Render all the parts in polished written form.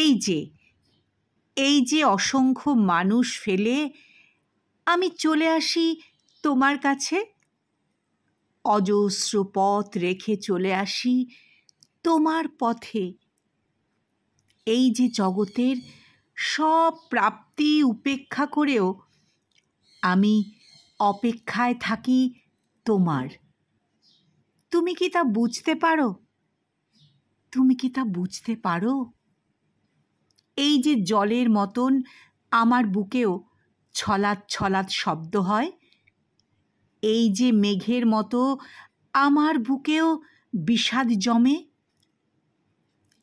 এই যে এই যে অসংখ্য মানুষ ফেলে আমি চলে আসি তোমার কাছে, অজস্র পথ রেখে চলে আসি তোমার পথে। এই যে জগতের সব প্রাপ্তি উপেক্ষা করেও আমি অপেক্ষায় থাকি তোমার। তুমি কি তা বুঝতে পারো? তুমি কি তা বুঝতে পারো? এই যে জলের মতন আমার বুকেও ছলাৎ ছলাৎ শব্দ হয়, এই যে মেঘের মতো আমার বুকেও বিষাদ জমে,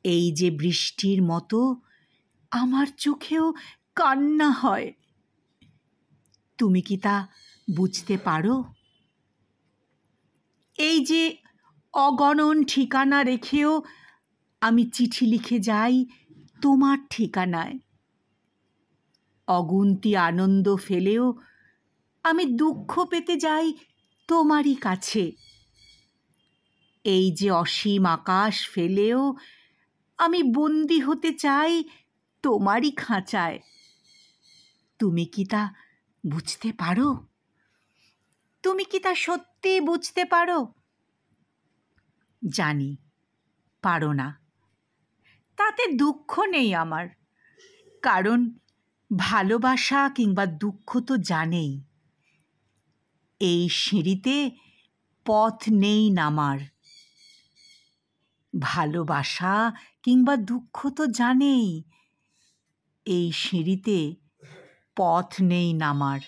এই যে বৃষ্টির মতো আমার চোখেও কান্না হয়, তুমি কি তা বুঝতে পারো? এই যে অগণন ঠিকানা রেখেও আমি চিঠি লিখে যাই তোমার ঠিকানায়, অগুন্তি আনন্দ ফেলেও আমি দুঃখ পেতে যাই তোমারই কাছে। এই যে অসীম আকাশ ফেলেও আমি বন্দী হতে চাই তোমারই খাঁচায়। তুমি কি তা বুঝতে পারো? তুমি কি তা সত্যি বুঝতে পারো? জানি পারো না, তাতে দুঃখ নেই আমার, কারণ ভালোবাসা কিংবা দুঃখ তো জানেই এই সিঁড়িতে পথ নেই নামার। ভালোবাসা কিংবা দুঃখ তো জানেই এই সিঁড়িতে পথ নেই নামার।